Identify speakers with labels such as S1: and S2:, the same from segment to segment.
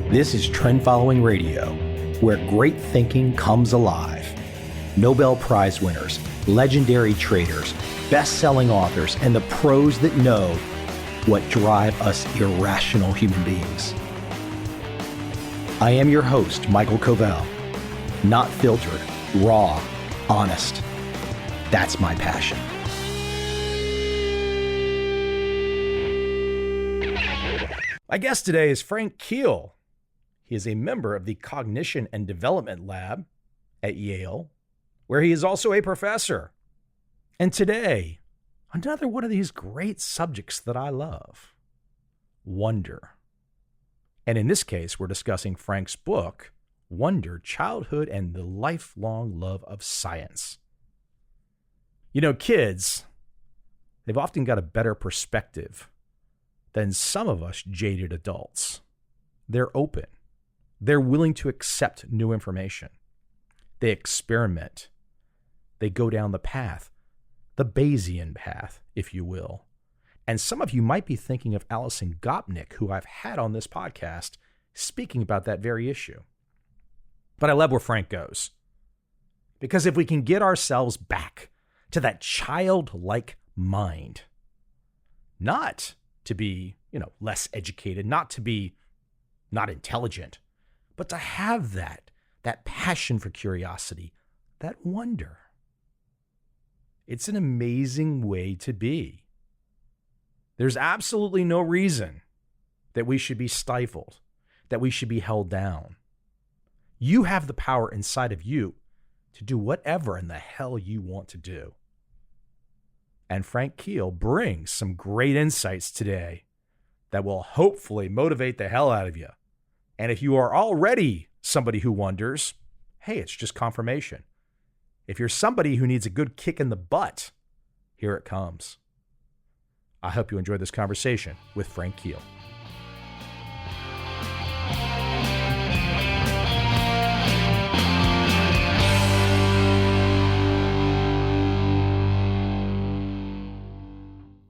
S1: This is Trend Following Radio, where great thinking comes alive. Nobel Prize winners, legendary traders, best-selling authors, and the pros that know what drive us irrational human beings. I am your host, Michael Covel. Not filtered, raw, honest. That's my passion. My guest today is Frank Keil. He is a member of the Cognition and Development Lab at Yale, where he is also a professor. And today, another one of these great subjects that I love, wonder. And in this case, we're discussing Frank's book, Wonder, Childhood and the Lifelong Love of Science. You know, kids, they've often got a better perspective than some of us jaded adults. They're open. They're willing to accept new information. They experiment. They go down the path, the Bayesian path, if you will. And some of you might be thinking of Alison Gopnik, who I've had on this podcast, speaking about that very issue. But I love where Frank goes. Because if we can get ourselves back to that childlike mind, not to be, less educated, not to be not intelligent, but to have that passion for curiosity, that wonder. It's an amazing way to be. There's absolutely no reason that we should be stifled, that we should be held down. You have the power inside of you to do whatever in the hell you want to do. And Frank Keil brings some great insights today that will hopefully motivate the hell out of you. And if you are already somebody who wonders, hey, it's just confirmation. If you're somebody who needs a good kick in the butt, here it comes. I hope you enjoy this conversation with Frank Keil.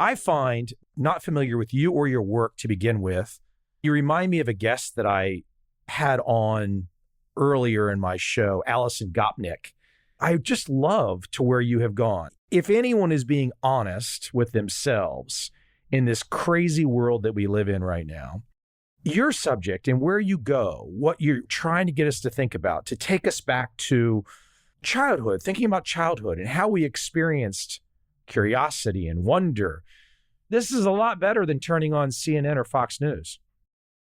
S1: I find, not familiar with you or your work to begin with, you remind me of a guest that I had on earlier in my show, Alison Gopnik. I just love to where you have gone. If anyone is being honest with themselves in this crazy world that we live in right now, your subject and where you go, what you're trying to get us to think about, to take us back to childhood, thinking about childhood and how we experienced curiosity and wonder. This is a lot better than turning on CNN or Fox News.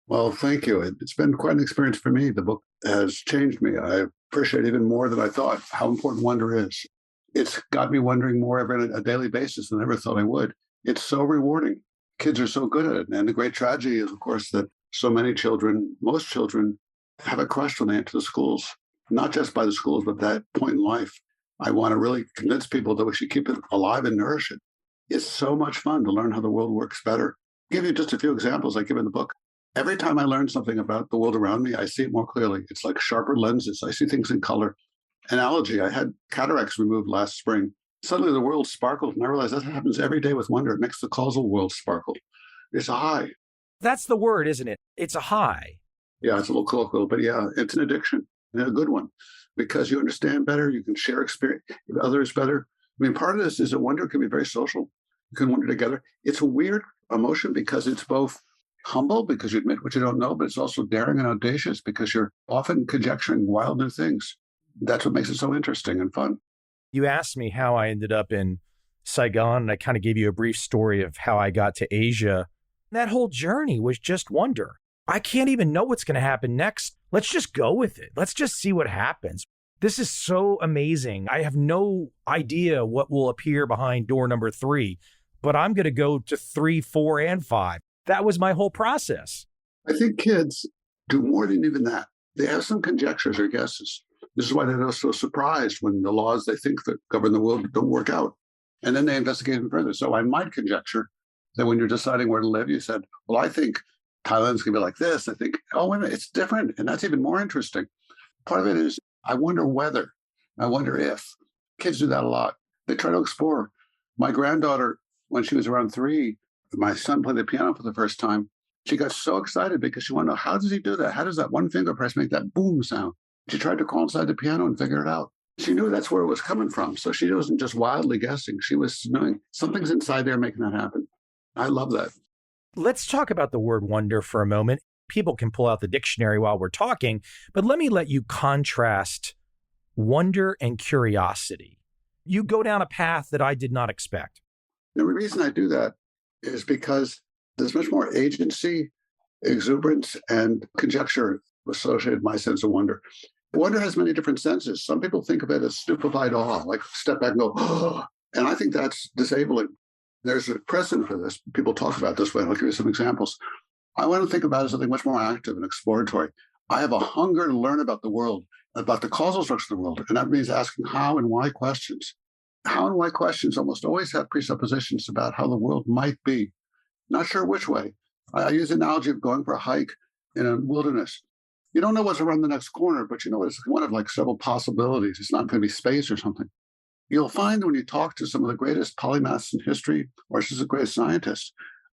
S2: Well, thank you. It's been quite an experience for me. The book has changed me. I appreciate even more than I thought how important wonder is. It's got me wondering more on a daily basis than I ever thought I would. It's so rewarding. Kids are so good at it. And the great tragedy is, of course, that so many children, most children, have a crush when they enter the schools, not just by the schools, but that point in life. I want to really convince people that we should keep it alive and nourish it. It's so much fun to learn how the world works better. I'll give you just a few examples I give in the book. Every time I learn something about the world around me, I see it more clearly. It's like sharper lenses. I see things in color. Analogy, I had cataracts removed last spring. Suddenly the world sparkled, and I realized that happens every day with wonder. It makes the causal world sparkle. It's a high.
S1: That's the word, isn't it? It's a high.
S2: Yeah, it's a little colloquial, but yeah, it's an addiction, and a good one, because you understand better, you can share experience with others better. I mean, part of this is that wonder can be very social. You can wonder together. It's a weird emotion because it's both humble because you admit what you don't know, but it's also daring and audacious because you're often conjecturing wild new things. That's what makes it so interesting and fun.
S1: You asked me how I ended up in Saigon, and I kind of gave you a brief story of how I got to Asia. That whole journey was just wonder. I can't even know what's going to happen next. Let's just go with it. Let's just see what happens. This is so amazing. I have no idea what will appear behind door number 3, but I'm going to go to 3, 4, and 5. That was my whole process.
S2: I think kids do more than even that. They have some conjectures or guesses. This is why they're so surprised when the laws they think that govern the world don't work out. And then they investigate them further. So I might conjecture that when you're deciding where to live, you said, well, I think Thailand's going to be like this. I think, oh, wait a minute, it's different. And that's even more interesting. Part of it is, I wonder whether, I wonder if. Kids do that a lot. They try to explore. My granddaughter, when she was around 3, my son played the piano for the first time. She got so excited because she wanted to know, how does he do that? How does that one finger press make that boom sound? She tried to crawl inside the piano and figure it out. She knew that's where it was coming from. So she wasn't just wildly guessing. She was knowing something's inside there making that happen. I love that.
S1: Let's talk about the word wonder for a moment. People can pull out the dictionary while we're talking, but let me let you contrast wonder and curiosity. You go down a path that I did not expect.
S2: The reason I do that is because there's much more agency, exuberance, and conjecture associated with my sense of wonder. Wonder has many different senses. Some people think of it as stupefied awe, like step back and go, oh, and I think that's disabling. There's a precedent for this. People talk about it this way. I'll give you some examples. I want to think about it as something much more active and exploratory. I have a hunger to learn about the world, about the causal structure of the world, and that means asking how and why questions. How and why questions almost always have presuppositions about how the world might be. Not sure which way. I use the analogy of going for a hike in a wilderness. You don't know what's around the next corner, but you know it's one of like several possibilities. It's not going to be space or something. You'll find when you talk to some of the greatest polymaths in history, or some of the greatest scientists,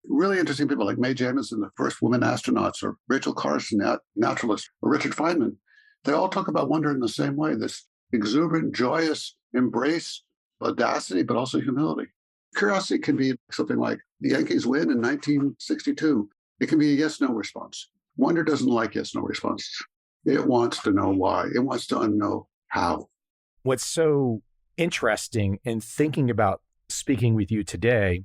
S2: really interesting people like Mae Jemison, the first woman astronauts, or Rachel Carson, naturalist, or Richard Feynman, they all talk about wonder in the same way, this exuberant, joyous embrace, audacity, but also humility. Curiosity can be something like the Yankees win in 1962. It can be a yes-no response. Wonder doesn't like yes-no responses. It wants to know why. It wants to know how.
S1: What's so interesting in thinking about speaking with you today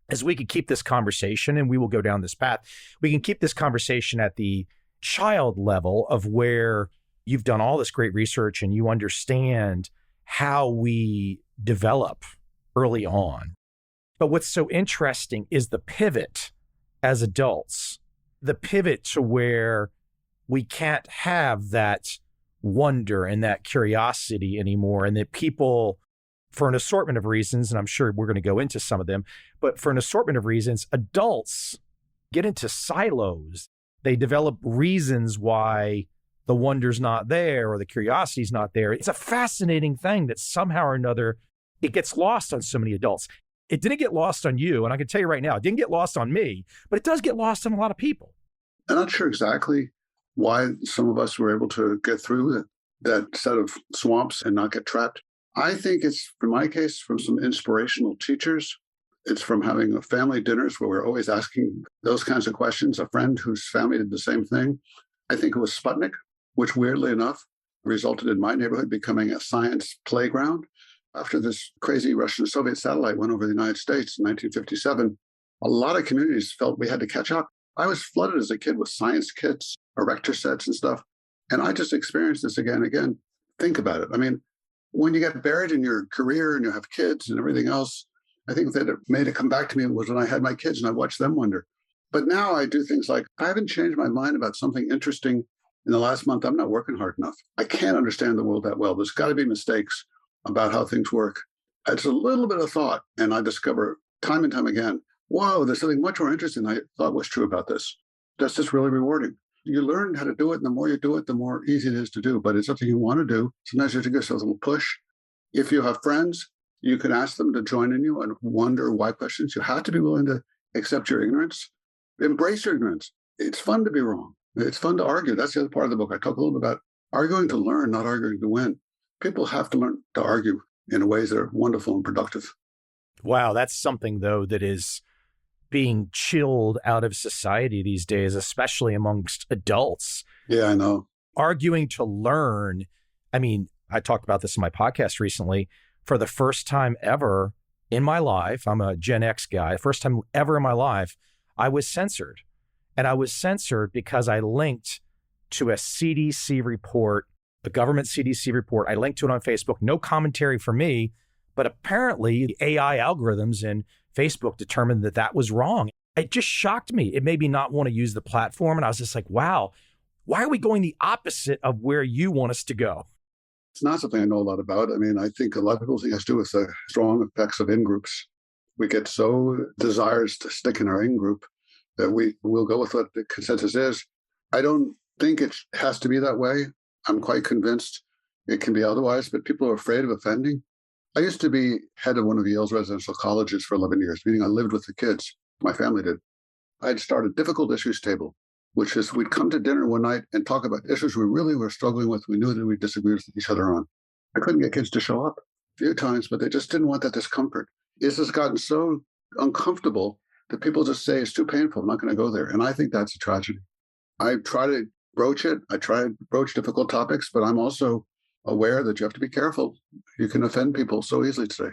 S1: is we could keep this conversation, and we will go down this path. We can keep this conversation at the child level of where you've done all this great research and you understand how we develop early on. But what's so interesting is the pivot as adults, the pivot to where we can't have that wonder and that curiosity anymore, and that people, for an assortment of reasons, and I'm sure we're going to go into some of them, but for an assortment of reasons, adults get into silos. They develop reasons why the wonder's not there or the curiosity's not there. It's a fascinating thing that somehow or another, it gets lost on so many adults. It didn't get lost on you, and I can tell you right now, it didn't get lost on me, but it does get lost on a lot of people.
S2: I'm not sure exactly why some of us were able to get through that set of swamps and not get trapped. I think it's, in my case, from some inspirational teachers. It's from having family dinners where we're always asking those kinds of questions. A friend whose family did the same thing. I think it was Sputnik, which weirdly enough resulted in my neighborhood becoming a science playground. After this crazy Russian-Soviet satellite went over the United States in 1957, a lot of communities felt we had to catch up. I was flooded as a kid with science kits, erector sets and stuff. And I just experienced this again and again. Think about it. I mean, when you get buried in your career and you have kids and everything else, I think that it made it come back to me was when I had my kids and I watched them wonder. But now I do things like, I haven't changed my mind about something interesting in the last month. I'm not working hard enough. I can't understand the world that well. There's got to be mistakes about how things work. It's a little bit of thought, and I discover time and time again, whoa, there's something much more interesting than I thought was true about this. That's just really rewarding. You learn how to do it, and the more you do it, the more easy it is to do. But it's something you want to do. Sometimes you have to give yourself a little push. If you have friends, you can ask them to join in you and wonder why questions. You have to be willing to accept your ignorance. Embrace your ignorance. It's fun to be wrong. It's fun to argue. That's the other part of the book. I talk a little bit about arguing to learn, not arguing to win. People have to learn to argue in ways that are wonderful and productive.
S1: Wow, that's something, though, that is being chilled out of society these days, especially amongst adults.
S2: Yeah, I know.
S1: Arguing to learn. I mean, I talked about this in my podcast recently. For the first time ever in my life, I'm a Gen X guy, first time ever in my life, I was censored. And I was censored because I linked to a CDC report, the government CDC report. I linked to it on Facebook. No commentary for me, but apparently the AI algorithms in Facebook determined that that was wrong. It just shocked me. It made me not want to use the platform. And I was just like, wow, why are we going the opposite of where you want us to go?
S2: It's not something I know a lot about. I mean, I think a lot of people think it has to do with the strong effects of in-groups. We get so desires to stick in our in-group that we will go with what the consensus is. I don't think it has to be that way. I'm quite convinced it can be otherwise, but people are afraid of offending. I used to be head of one of Yale's residential colleges for 11 years, meaning I lived with the kids. My family did. I'd start a difficult issues table, which is we'd come to dinner one night and talk about issues we really were struggling with. We knew that we disagreed with each other on. I couldn't get kids to show up a few times, but they just didn't want that discomfort. It's just gotten so uncomfortable that people just say it's too painful. I'm not going to go there. And I think that's a tragedy. I try to broach it. I try to broach difficult topics, but I'm also aware that you have to be careful. You can offend people so easily today.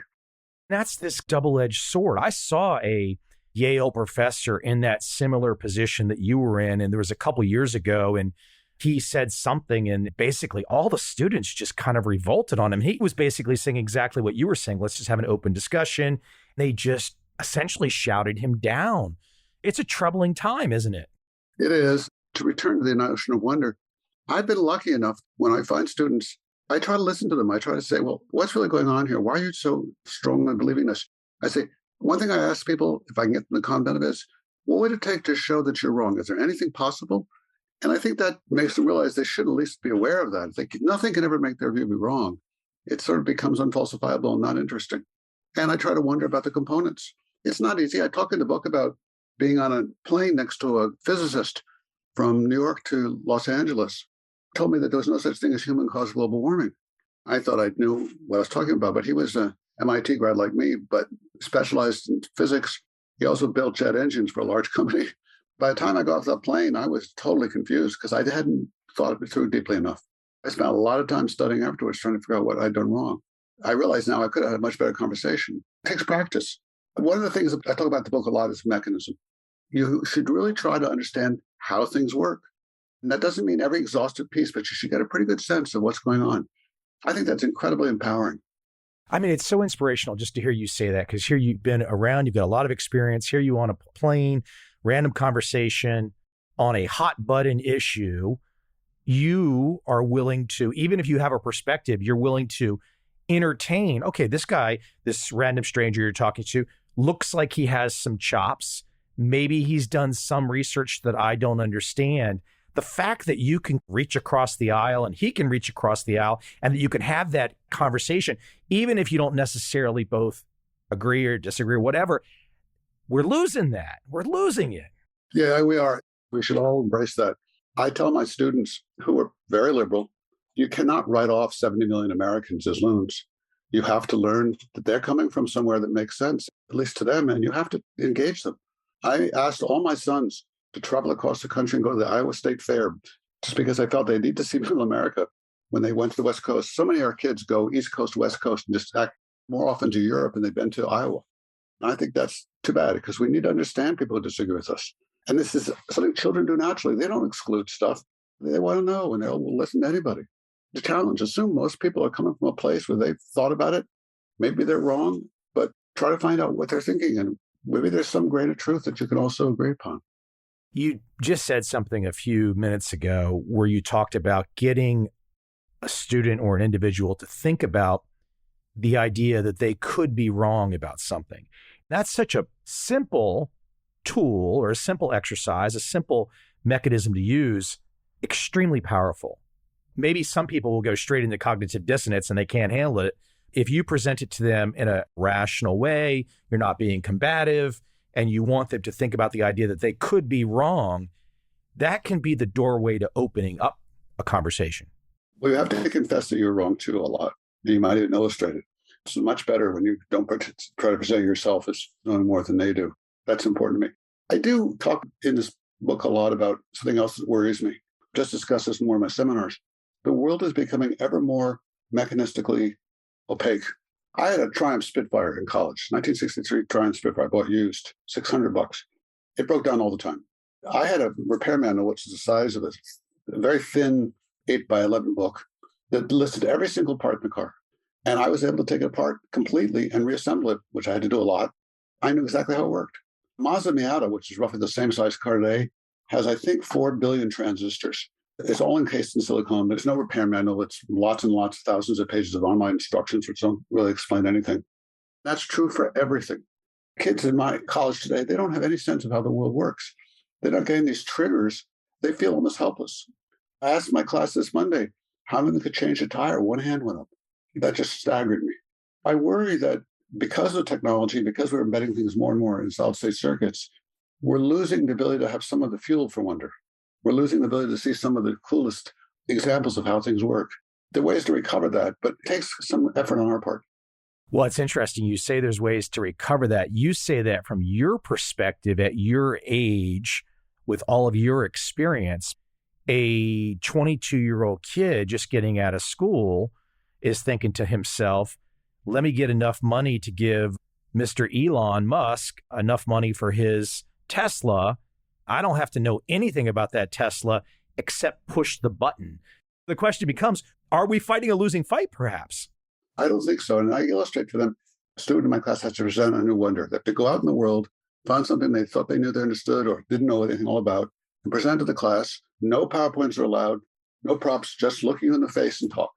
S1: That's this double-edged sword. I saw a Yale professor in that similar position that you were in, and there was a couple years ago, and he said something, and basically all the students just kind of revolted on him. He was basically saying exactly what you were saying. Let's just have an open discussion. They just essentially shouted him down. It's a troubling time, isn't it?
S2: It is. To return to the notion of wonder, I've been lucky enough when I find students, I try to listen to them. I try to say, well, what's really going on here? Why are you so strongly believing this? I say, one thing I ask people, if I can get them to comment on it, is, what would it take to show that you're wrong? Is there anything possible? And I think that makes them realize they should at least be aware of that. Nothing can ever make their view be wrong. It sort of becomes unfalsifiable and not interesting. And I try to wonder about the components. It's not easy. I talk in the book about being on a plane next to a physicist from New York to Los Angeles. Told me that there was no such thing as human-caused global warming. I thought I knew what I was talking about, but he was an MIT grad like me, but specialized in physics. He also built jet engines for a large company. By the time I got off that plane, I was totally confused because I hadn't thought it through deeply enough. I spent a lot of time studying afterwards trying to figure out what I'd done wrong. I realize now I could have had a much better conversation. It takes practice. One of the things that I talk about in the book a lot is mechanism. You should really try to understand how things work. And that doesn't mean every exhaustive piece, but you should get a pretty good sense of what's going on. I think that's incredibly empowering.
S1: I mean, it's so inspirational just to hear you say that, because here you've been around, you've got a lot of experience. Here you on a plane, random conversation on a hot button issue. You are willing to, even if you have a perspective, you're willing to entertain. Okay, this guy, this random stranger you're talking to, looks like he has some chops. Maybe he's done some research that I don't understand. The fact that you can reach across the aisle and he can reach across the aisle and that you can have that conversation, even if you don't necessarily both agree or disagree or whatever, we're losing that. We're losing it.
S2: Yeah, we are. We should all embrace that. I tell my students who are very liberal, you cannot write off 70 million Americans as loons. You have to learn that they're coming from somewhere that makes sense, at least to them, and you have to engage them. I asked all my sons to travel across the country and go to the Iowa State Fair just because I felt they need to see middle America when they went to the West Coast. So many of our kids go East Coast, West Coast, and just act more often to Europe than they've been to Iowa. And I think that's too bad because we need to understand people who disagree with us. And this is something children do naturally. They don't exclude stuff. They want to know, and they'll listen to anybody. The challenge, assume most people are coming from a place where they've thought about it. Maybe they're wrong, but try to find out what they're thinking. And maybe there's some grain of truth that you can also agree upon.
S1: You just said something a few minutes ago where you talked about getting a student or an individual to think about the idea that they could be wrong about something. That's such a simple tool or a simple exercise, a simple mechanism to use, extremely powerful. Maybe some people will go straight into cognitive dissonance and they can't handle it. If you present it to them in a rational way, you're not being combative, and you want them to think about the idea that they could be wrong, that can be the doorway to opening up a conversation.
S2: Well, you have to confess that you're wrong too a lot. You might even illustrate it. It's much better when you don't try to present yourself as knowing more than they do. That's important to me. I do talk in this book a lot about something else that worries me. Just discuss this more in my seminars. The world is becoming ever more mechanistically opaque. I had a Triumph Spitfire in college, 1963 Triumph Spitfire, I bought used, $600. It broke down all the time. I had a repair manual, which is the size of a very thin 8x11 book that listed every single part in the car. And I was able to take it apart completely and reassemble it, which I had to do a lot. I knew exactly how it worked. Mazda Miata, which is roughly the same size car today, has, I think, 4 billion transistors. It's all encased in silicone. There's no repair manual. It's lots and lots, thousands of pages of online instructions, which don't really explain anything. That's true for everything. Kids in my college today, they don't have any sense of how the world works. They're not getting these triggers. They feel almost helpless. I asked my class this Monday, how many could change a tire? One hand went up. That just staggered me. I worry that because of technology, because we're embedding things more and more in solid-state circuits, we're losing the ability to have some of the fuel for wonder. We're losing the ability to see some of the coolest examples of how things work. There are ways to recover that, but it takes some effort on our part.
S1: Well, it's interesting. You say there's ways to recover that. You say that from your perspective at your age, with all of your experience. A 22-year-old kid just getting out of school is thinking to himself, let me get enough money to give Mr. Elon Musk enough money for his Tesla. I don't have to know anything about that Tesla except push the button. The question becomes, are we fighting a losing fight, perhaps?
S2: I don't think so. And I illustrate for them, a student in my class has to present a new wonder, that to go out in the world, find something they thought they knew they understood or didn't know anything all about, and present to the class. No PowerPoints are allowed, no props, just look you in the face and talk.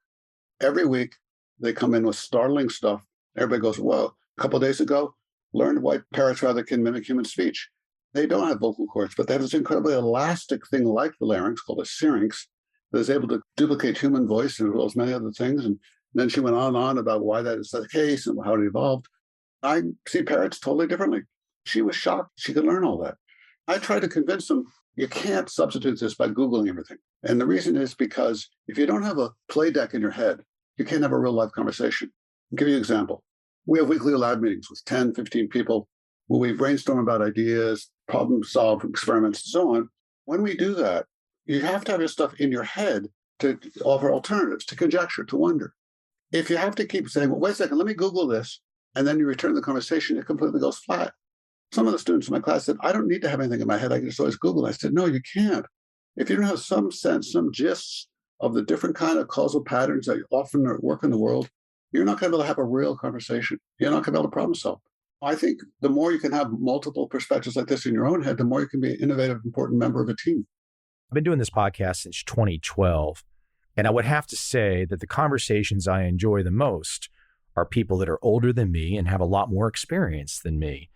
S2: Every week, they come in with startling stuff. Everybody goes, whoa, a couple of days ago, learned why parrots rather can mimic human speech. They don't have vocal cords, but they have this incredibly elastic thing like the larynx called a syrinx that is able to duplicate human voice as well as many other things. And then she went on and on about why that is the case and how it evolved. I see parrots totally differently. She was shocked she could learn all that. I tried to convince them, you can't substitute this by Googling everything. And the reason is because if you don't have a play deck in your head, you can't have a real life conversation. I'll give you an example. We have weekly lab meetings with 10, 15 people where we brainstorm about ideas, problem solve experiments, and so on. When we do that, you have to have your stuff in your head to offer alternatives, to conjecture, to wonder. If you have to keep saying, well, wait a second, let me Google this, and then you return the conversation, it completely goes flat. Some of the students in my class said, I don't need to have anything in my head. I can just always Google. I said, no, you can't. If you don't have some sense, some gists of the different kind of causal patterns that often work in the world, you're not going to be able to have a real conversation. You're not going to be able to problem solve. I think the more you can have multiple perspectives like this in your own head, the more you can be an innovative, important member of a team.
S1: I've been doing this podcast since 2012, and I would have to say that the conversations I enjoy the most are people that are older than me and have a lot more experience than me.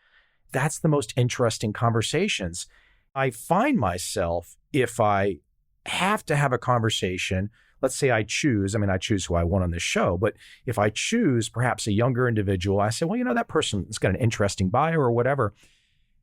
S1: That's the most interesting conversations. I find myself, if I have to have a conversation, let's say I choose who I want on this show, but if I choose perhaps a younger individual, I say, well, that person's got an interesting bio or whatever.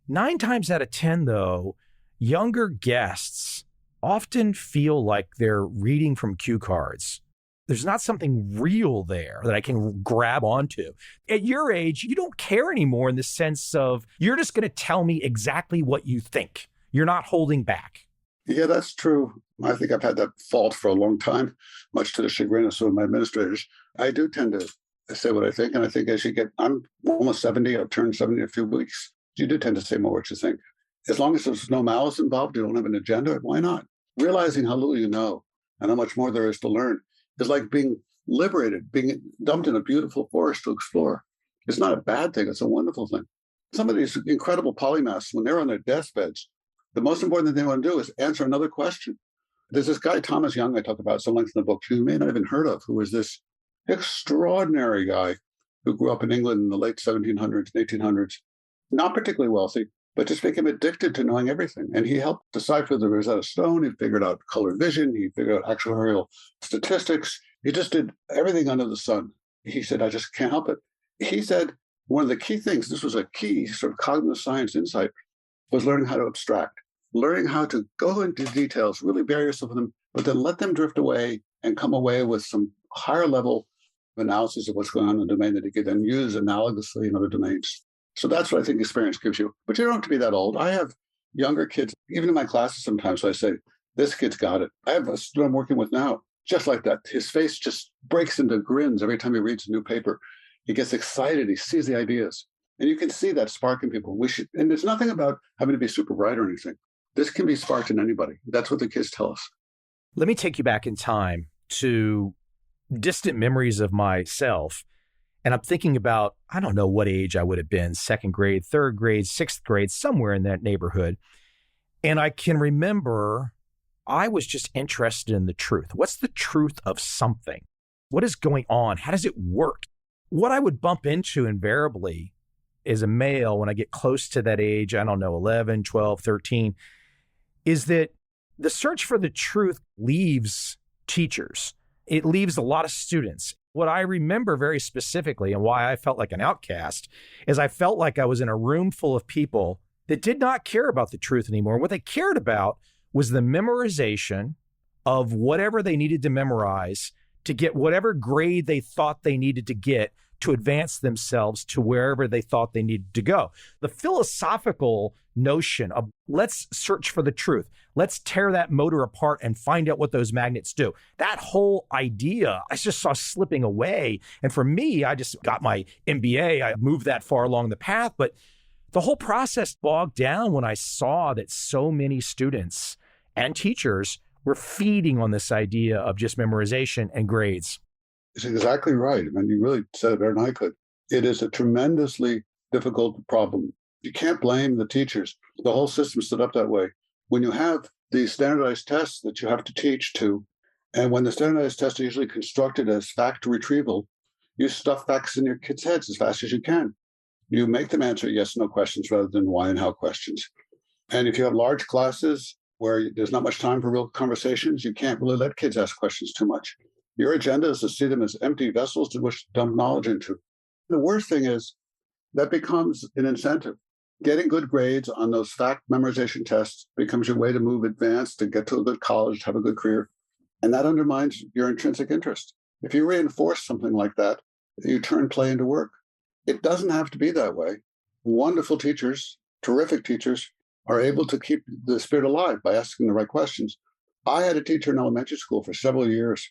S1: 9 times out of 10, though, younger guests often feel like they're reading from cue cards. There's not something real there that I can grab onto. At your age, you don't care anymore in the sense of you're just going to tell me exactly what you think. You're not holding back.
S2: Yeah, that's true. I think I've had that fault for a long time, much to the chagrin of some of my administrators. I do tend to say what I think. And I think I'm almost 70, I've turned 70 in a few weeks. You do tend to say more what you think. As long as there's no malice involved, you don't have an agenda, why not? Realizing how little you know and how much more there is to learn is like being liberated, being dumped in a beautiful forest to explore. It's not a bad thing. It's a wonderful thing. Some of these incredible polymaths, when they're on their deathbeds, the most important thing they want to do is answer another question. There's this guy, Thomas Young, I talk about some length in the book, who you may not have even heard of, who was this extraordinary guy who grew up in England in the late 1700s, 1800s, not particularly wealthy, but just became addicted to knowing everything. And he helped decipher the Rosetta Stone. He figured out color vision. He figured out actuarial statistics. He just did everything under the sun. He said, I just can't help it. He said, one of the key things, this was a key sort of cognitive science insight, was learning how to abstract, learning how to go into details, really bury yourself in them, but then let them drift away and come away with some higher level analysis of what's going on in the domain that you can then use analogously in other domains. So that's what I think experience gives you. But you don't have to be that old. I have younger kids, even in my classes sometimes, so I say, this kid's got it. I have a student I'm working with now, just like that. His face just breaks into grins every time he reads a new paper. He gets excited. He sees the ideas. And you can see that spark in people. And there's nothing about having to be super bright or anything. This can be sparked in anybody. That's what the kids tell us.
S1: Let me take you back in time to distant memories of myself. And I'm thinking about, I don't know what age I would have been, 2nd grade, 3rd grade, 6th grade, somewhere in that neighborhood. And I can remember I was just interested in the truth. What's the truth of something? What is going on? How does it work? What I would bump into invariably as a male when I get close to that age, I don't know, 11, 12, 13, is that the search for the truth leaves teachers. It leaves a lot of students. What I remember very specifically and why I felt like an outcast is I felt like I was in a room full of people that did not care about the truth anymore. What they cared about was the memorization of whatever they needed to memorize to get whatever grade they thought they needed to get to advance themselves to wherever they thought they needed to go. The philosophical notion of let's search for the truth, let's tear that motor apart and find out what those magnets do. That whole idea I just saw slipping away. And for me, I just got my MBA. I moved that far along the path, but the whole process bogged down when I saw that so many students and teachers were feeding on this idea of just memorization and grades.
S2: It's exactly right. I mean, you really said it better than I could. It is a tremendously difficult problem. You can't blame the teachers. The whole system is set up that way. When you have these standardized tests that you have to teach to, and when the standardized tests are usually constructed as fact retrieval, you stuff facts in your kids' heads as fast as you can. You make them answer yes, no questions rather than why and how questions. And if you have large classes where there's not much time for real conversations, you can't really let kids ask questions too much. Your agenda is to see them as empty vessels to which to dump knowledge into. The worst thing is that becomes an incentive. Getting good grades on those fact memorization tests becomes your way to move advanced, to get to a good college, to have a good career. And that undermines your intrinsic interest. If you reinforce something like that, you turn play into work. It doesn't have to be that way. Wonderful teachers, terrific teachers, are able to keep the spirit alive by asking the right questions. I had a teacher in elementary school for several years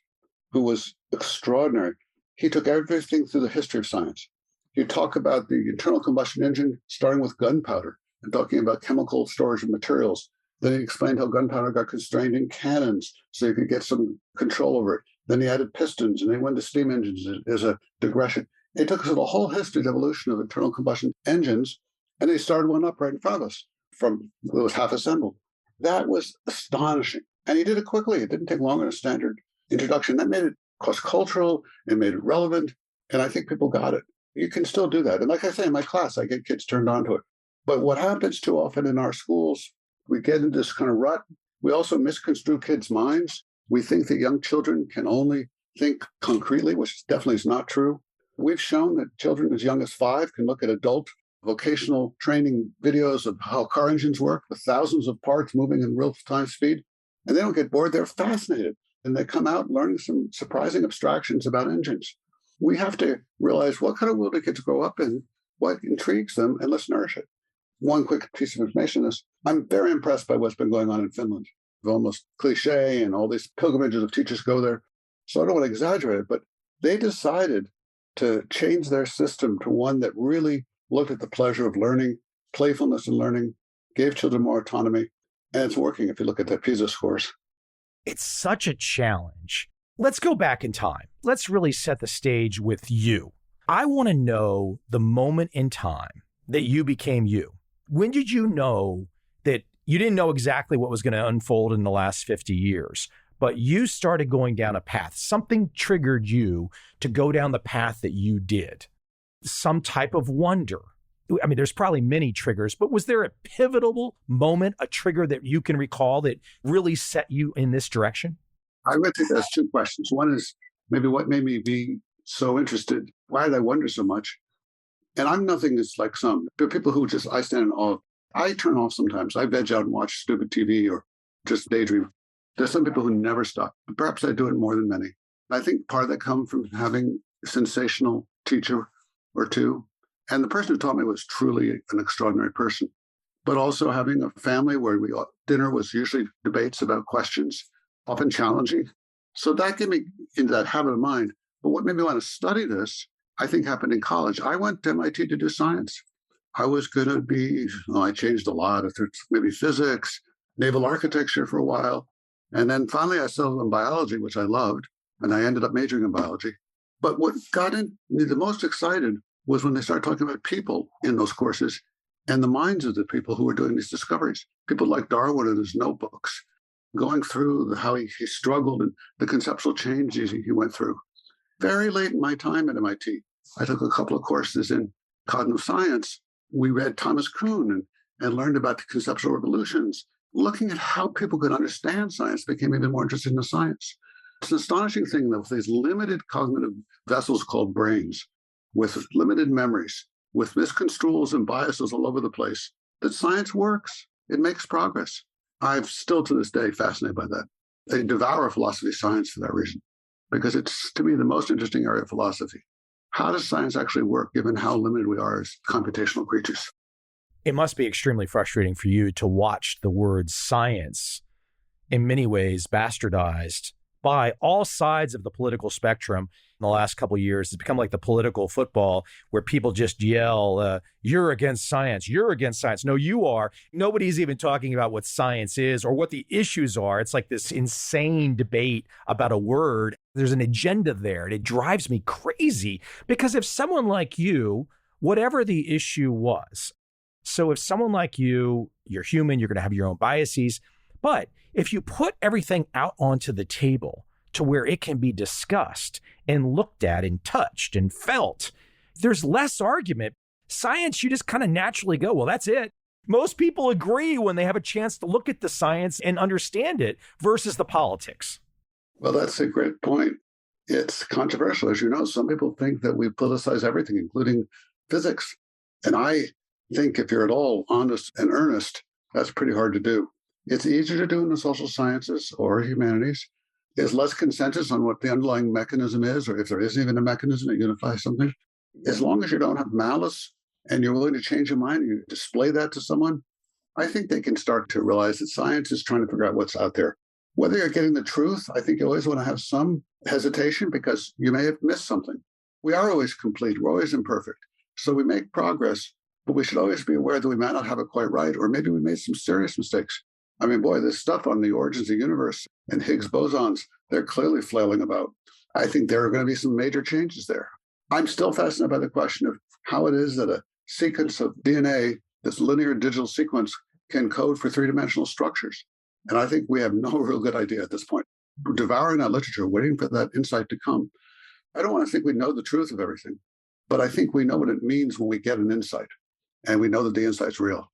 S2: who was extraordinary. He took everything through the history of science. He'd talk about the internal combustion engine, starting with gunpowder and talking about chemical storage of materials. Then he explained how gunpowder got constrained in cannons so you could get some control over it. Then he added pistons, and they went to steam engines as a digression. He took us through the whole history and evolution of internal combustion engines, and he started one up right in front of us from it was half assembled. That was astonishing. And he did it quickly. It didn't take long than a standard introduction. That made it cross-cultural, it made it relevant, and I think people got it. You can still do that. And like I say, in my class, I get kids turned on to it. But what happens too often in our schools, we get into this kind of rut. We also misconstrue kids' minds. We think that young children can only think concretely, which definitely is not true. We've shown that children as young as 5 can look at adult vocational training videos of how car engines work with thousands of parts moving in real-time speed. And they don't get bored. They're fascinated. And they come out learning some surprising abstractions about engines. We have to realize what kind of world do kids grow up in, what intrigues them, and let's nourish it. One quick piece of information is I'm very impressed by what's been going on in Finland. It's almost cliche, and all these pilgrimages of teachers go there. So I don't want to exaggerate it, but they decided to change their system to one that really looked at the pleasure of learning, playfulness in learning, gave children more autonomy, and it's working if you look at their PISA scores.
S1: It's such a challenge. Let's go back in time. Let's really set the stage with you. I want to know the moment in time that you became you. When did you know that you didn't know exactly what was going to unfold in the last 50 years, but you started going down a path? Something triggered you to go down the path that you did. Some type of wonder. I mean, there's probably many triggers, but was there a pivotal moment, a trigger that you can recall that really set you in this direction?
S2: I would think there's 2 questions. One is maybe what made me be so interested? Why did I wonder so much? And I'm nothing that's like some. There are people who just, I stand in awe. I turn off sometimes. I veg out and watch stupid TV or just daydream. There's some people who never stop. Perhaps I do it more than many. I think part of that comes from having a sensational teacher or two. And the person who taught me was truly an extraordinary person. But also having a family where dinner was usually debates about questions, often challenging. So that gave me into that habit of mind. But what made me want to study this, I think, happened in college. I went to MIT to do science. I was going to be, I changed a lot, maybe physics, naval architecture for a while. And then finally I settled on biology, which I loved. And I ended up majoring in biology. But what got me the most excited was when they started talking about people in those courses and the minds of the people who were doing these discoveries. People like Darwin in his notebooks, going through how he struggled and the conceptual changes he went through. Very late in my time at MIT, I took a couple of courses in cognitive science. We read Thomas Kuhn and learned about the conceptual revolutions. Looking at how people could understand science became even more interested in the science. It's an astonishing thing that with these limited cognitive vessels called brains, with limited memories, with misconstruals and biases all over the place, that science works. It makes progress. I'm still to this day fascinated by that. I devour philosophy science for that reason, because it's, to me, the most interesting area of philosophy. How does science actually work, given how limited we are as computational creatures?
S1: It must be extremely frustrating for you to watch the word science in many ways bastardized by all sides of the political spectrum in the last couple of years. It's become like the political football where people just yell, you're against science. You're against science. No, you are. Nobody's even talking about what science is or what the issues are. It's like this insane debate about a word. There's an agenda there, and it drives me crazy because if someone like you, whatever the issue was, so if someone like you, you're human, you're going to have your own biases, but if you put everything out onto the table to where it can be discussed and looked at and touched and felt, there's less argument. Science, you just kind of naturally go, well, that's it. Most people agree when they have a chance to look at the science and understand it versus the politics.
S2: Well, that's a great point. It's controversial. As you know, some people think that we politicize everything, including physics. And I think if you're at all honest and earnest, that's pretty hard to do. It's easier to do in the social sciences or humanities. There's less consensus on what the underlying mechanism is, or if there isn't even a mechanism that unifies something. As long as you don't have malice and you're willing to change your mind, you display that to someone, I think they can start to realize that science is trying to figure out what's out there. Whether you're getting the truth, I think you always want to have some hesitation because you may have missed something. We are always complete. We're always imperfect. So we make progress, but we should always be aware that we might not have it quite right, or maybe we made some serious mistakes. I mean, boy, this stuff on the origins of the universe and Higgs bosons, they're clearly flailing about. I think there are going to be some major changes there. I'm still fascinated by the question of how it is that a sequence of DNA, this linear digital sequence, can code for three-dimensional structures. And I think we have no real good idea at this point. We're devouring that literature, waiting for that insight to come. I don't want to think we know the truth of everything, but I think we know what it means when we get an insight, and we know that the insight's real.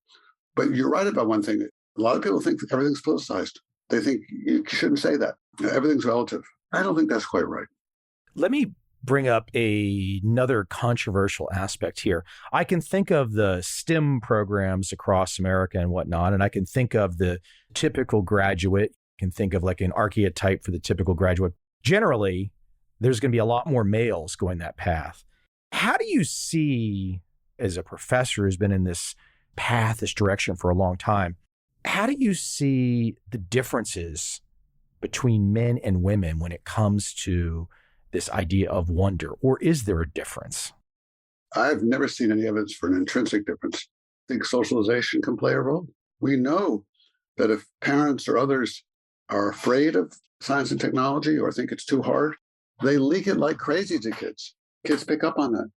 S2: But you're right about one thing. A lot of people think that everything's politicized. They think you shouldn't say that. Everything's relative. I don't think that's quite right.
S1: Let me bring up another controversial aspect here. I can think of the STEM programs across America and whatnot, and I can think of the typical graduate, I can think of like an archetype for the typical graduate. Generally, there's going to be a lot more males going that path. How do you see, as a professor who's been in this path, this direction for a long time, how do you see the differences between men and women when it comes to this idea of wonder? Or is there a difference?
S2: I've never seen any evidence for an intrinsic difference. I think socialization can play a role. We know that if parents or others are afraid of science and technology or think it's too hard, they leak it like crazy to kids. Kids pick up on that.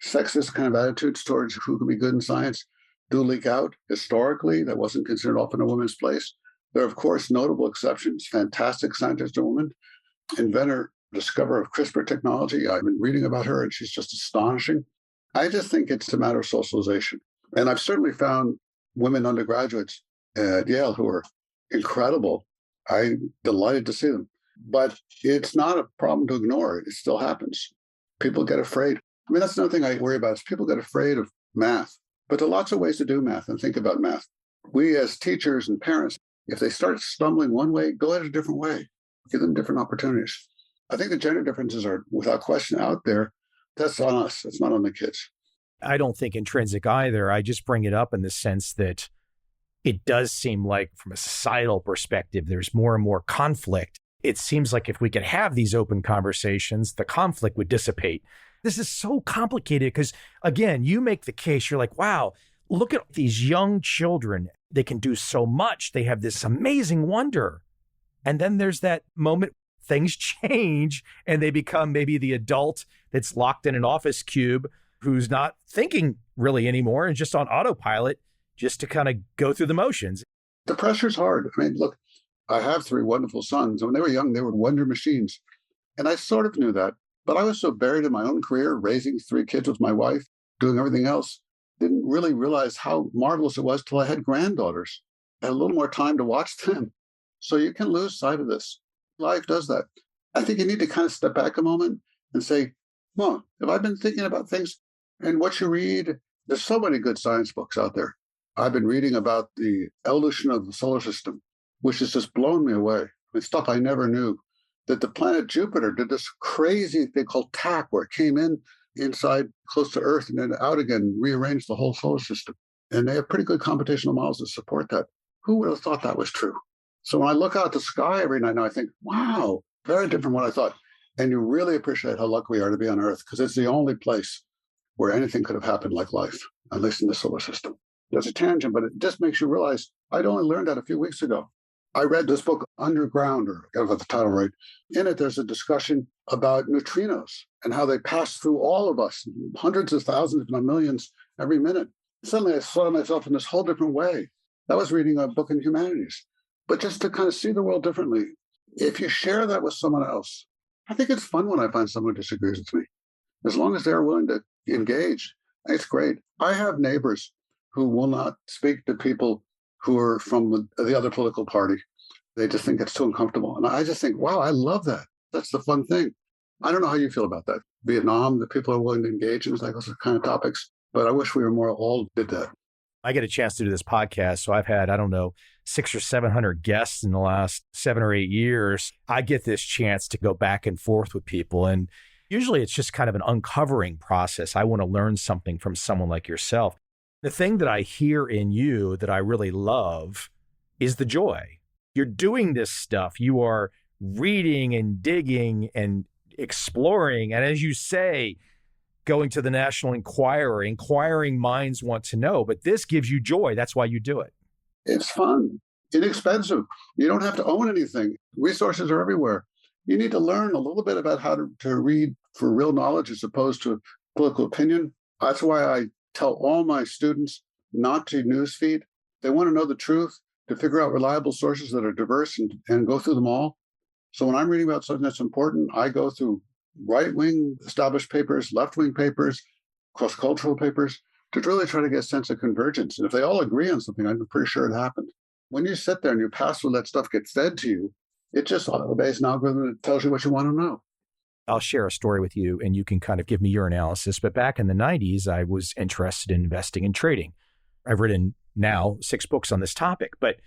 S2: Sexist kind of attitudes towards who can be good in science do leak out. Historically, that wasn't considered often a woman's place. There are, of course, notable exceptions. Fantastic scientist, a woman, inventor, discoverer of CRISPR technology. I've been reading about her, and she's just astonishing. I just think it's a matter of socialization. And I've certainly found women undergraduates at Yale who are incredible. I'm delighted to see them. But it's not a problem to ignore. It still happens. People get afraid. I mean, that's another thing I worry about is people get afraid of math. But there are lots of ways to do math and think about math. We as teachers and parents, if they start stumbling one way, go at it a different way. Give them different opportunities. I think the gender differences are, without question, out there. That's on us. It's not on the kids.
S1: I don't think intrinsic either. I just bring it up in the sense that it does seem like from a societal perspective, there's more and more conflict. It seems like if we could have these open conversations, the conflict would dissipate. This is so complicated because, again, you make the case. You're like, wow, look at these young children. They can do so much. They have this amazing wonder. And then there's that moment things change and they become maybe the adult that's locked in an office cube who's not thinking really anymore and just on autopilot just to kind of go through the motions.
S2: The pressure's hard. I mean, look, I have three wonderful sons. When they were young, they were wonder machines. And I sort of knew that. But I was so buried in my own career, raising three kids with my wife, doing everything else, didn't really realize how marvelous it was till I had granddaughters. I had a little more time to watch them. So you can lose sight of this. Life does that. I think you need to kind of step back a moment and say, well, have I been thinking about things? And what you read, there's so many good science books out there. I've been reading about the evolution of the solar system, which has just blown me away. It's stuff I never knew. That the planet Jupiter did this crazy thing called TAC, where it came in inside close to Earth and then out again, rearranged the whole solar system. And they have pretty good computational models that support that. Who would have thought that was true? So when I look out the sky every night now, I think, wow, very different from what I thought. And you really appreciate how lucky we are to be on Earth, because it's the only place where anything could have happened like life, at least in the solar system. There's a tangent, but it just makes you realize I'd only learned that a few weeks ago. I read this book, Underground, or I got the title right. In it, there's a discussion about neutrinos and how they pass through all of us, hundreds of thousands, if not millions, every minute. Suddenly, I saw myself in this whole different way. That was reading a book in humanities. But just to kind of see the world differently, if you share that with someone else, I think it's fun when I find someone who disagrees with me. As long as they're willing to engage, it's great. I have neighbors who will not speak to people who are from the other political party. They just think it's too uncomfortable. And I just think, wow, I love that. That's the fun thing. I don't know how you feel about that. Vietnam, the people are willing to engage in those kind of topics. But I wish we were more all did that.
S1: I get a chance to do this podcast. So I've had, 600 or 700 guests in the last 7 or 8 years. I get this chance to go back and forth with people. And usually it's just kind of an uncovering process. I want to learn something from someone like yourself. The thing that I hear in you that I really love is the joy. You're doing this stuff. You are reading and digging and exploring. And as you say, going to the National Enquirer, inquiring minds want to know, but this gives you joy. That's why you do it.
S2: It's fun, inexpensive. You don't have to own anything. Resources are everywhere. You need to learn a little bit about how to read for real knowledge as opposed to political opinion. That's why I tell all my students not to newsfeed. They want to know the truth, to figure out reliable sources that are diverse and go through them all. So when I'm reading about something that's important, I go through right-wing established papers, left-wing papers, cross-cultural papers, to really try to get a sense of convergence. And if they all agree on something, I'm pretty sure it happened. When you sit there and you pass through that stuff gets fed to you, it just obeys an algorithm that tells you what you want to know.
S1: I'll share a story with you and you can kind of give me your analysis. But back in the 90s, I was interested in investing and trading. I've written now 6 books on this topic, but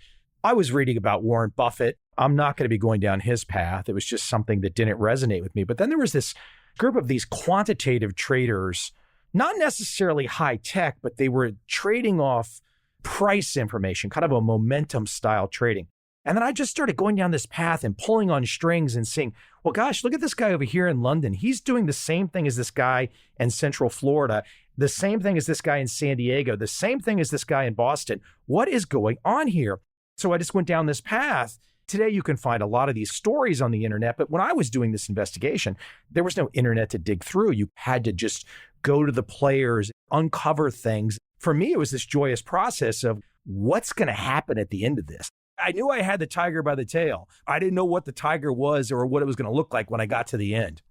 S1: I was reading about Warren Buffett. I'm not going to be going down his path. It was just something that didn't resonate with me. But then there was this group of these quantitative traders, not necessarily high tech, but they were trading off price information, kind of a momentum style trading. And then I just started going down this path and pulling on strings and saying, well, gosh, look at this guy over here in London. He's doing the same thing as this guy in Central Florida, the same thing as this guy in San Diego, the same thing as this guy in Boston. What is going on here? So I just went down this path. Today, you can find a lot of these stories on the internet. But when I was doing this investigation, there was no internet to dig through. You had to just go to the players, uncover things. For me, it was this joyous process of what's going to happen at the end of this. I knew I had the tiger by the tail. I didn't know what the tiger was or what it was going to look like when I got to the end.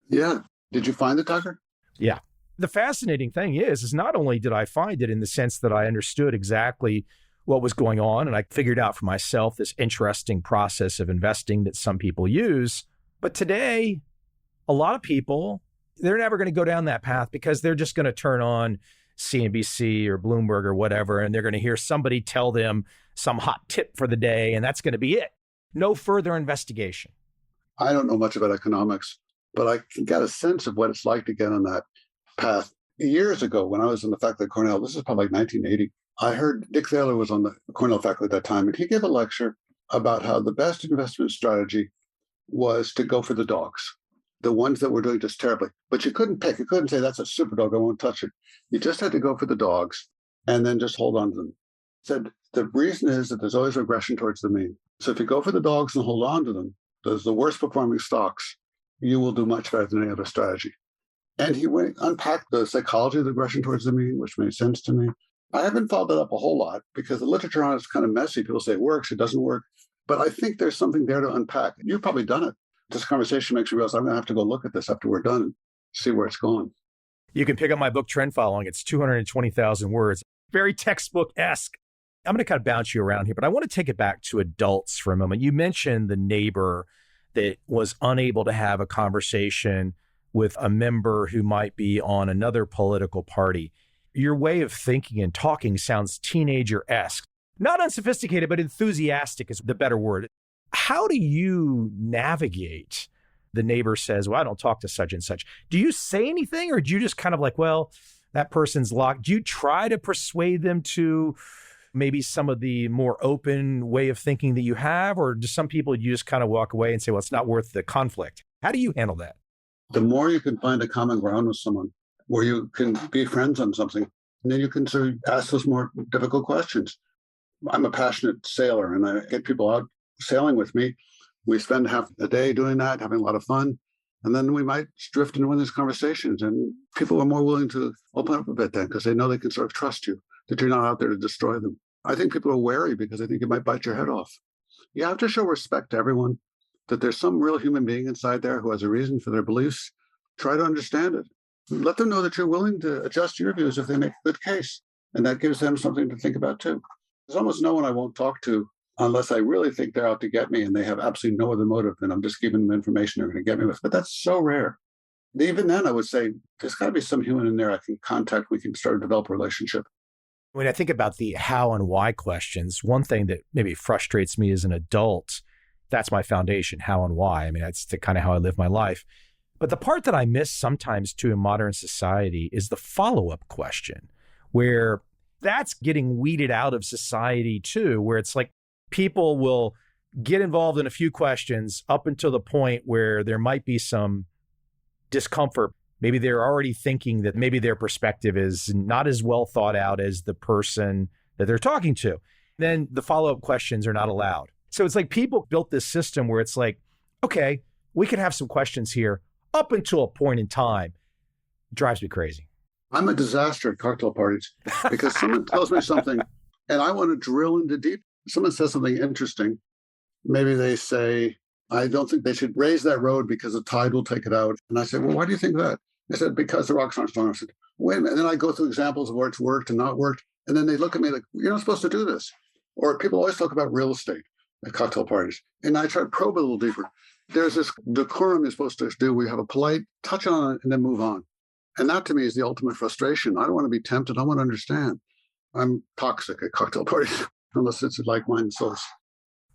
S2: Yeah. Did you find the tiger?
S1: Yeah. The fascinating thing is not only did I find it in the sense that I understood exactly what was going on and I figured out for myself this interesting process of investing that some people use, but today, a lot of people, they're never going to go down that path because they're just going to turn on CNBC or Bloomberg or whatever, and they're going to hear somebody tell them some hot tip for the day, and that's going to be it. No further investigation.
S2: I don't know much about economics, but I got a sense of what it's like to get on that path. Years ago, when I was on the faculty at Cornell, this is probably like 1980, I heard Dick Thaler was on the Cornell faculty at that time, and he gave a lecture about how the best investment strategy was to go for the dogs, the ones that were doing just terribly. But you couldn't pick. You couldn't say, that's a super dog, I won't touch it. You just had to go for the dogs and then just hold on to them. Said the reason is that there's always regression towards the mean. So if you go for the dogs and hold on to them, those the worst performing stocks, you will do much better than any other strategy. And he unpacked the psychology of the regression towards the mean, which made sense to me. I haven't followed that up a whole lot because the literature on it is kind of messy. People say it works, it doesn't work. But I think there's something there to unpack. You've probably done it. This conversation makes me realize I'm going to have to go look at this after we're done and see where it's going.
S1: You can pick up my book, Trend Following. It's 220,000 words, very textbook-esque. I'm going to kind of bounce you around here, but I want to take it back to adults for a moment. You mentioned the neighbor that was unable to have a conversation with a member who might be on another political party. Your way of thinking and talking sounds teenager-esque. Not unsophisticated, but enthusiastic is the better word. How do you navigate? The neighbor says, well, I don't talk to such and such. Do you say anything, or do you just kind of like, well, that person's locked? Do you try to persuade them to maybe some of the more open way of thinking that you have? Or do some people, you just kind of walk away and say, well, it's not worth the conflict? How do you handle that?
S2: The more you can find a common ground with someone where you can be friends on something, and then you can sort of ask those more difficult questions. I'm a passionate sailor, and I get people out sailing with me. We spend half a day doing that, having a lot of fun. And then we might drift into one of these conversations, and people are more willing to open up a bit then because they know they can sort of trust you, that you're not out there to destroy them. I think people are wary because they think you might bite your head off. You have to show respect to everyone, that there's some real human being inside there who has a reason for their beliefs. Try to understand it. Let them know that you're willing to adjust your views if they make a good case. And that gives them something to think about too. There's almost no one I won't talk to unless I really think they're out to get me and they have absolutely no other motive and I'm just giving them information they're going to get me with. But that's so rare. Even then, I would say there's got to be some human in there I can contact. We can start to develop a relationship.
S1: When I think about the how and why questions, one thing that maybe frustrates me as an adult, that's my foundation, how and why. I mean, that's kind of how I live my life. But the part that I miss sometimes too in modern society is the follow-up question, where that's getting weeded out of society too, where it's like people will get involved in a few questions up until the point where there might be some discomfort. Maybe they're already thinking that maybe their perspective is not as well thought out as the person that they're talking to. Then the follow-up questions are not allowed. So it's like people built this system where it's like, okay, we could have some questions here up until a point in time. It drives me crazy.
S2: I'm a disaster at cocktail parties because someone tells me something and I want to drill into deep. Someone says something interesting. Maybe they say, I don't think they should raise that road because the tide will take it out. And I said, well, why do you think that? They said, because the rocks aren't strong. I said, wait a minute. And then I go through examples of where it's worked and not worked. And then they look at me like, you're not supposed to do this. Or people always talk about real estate at cocktail parties. And I try to probe a little deeper. There's this decorum you're supposed to do. We have a polite touch on it and then move on. And that to me is the ultimate frustration. I don't want to be tempted. I want to understand. I'm toxic at cocktail parties unless it's a like-minded source.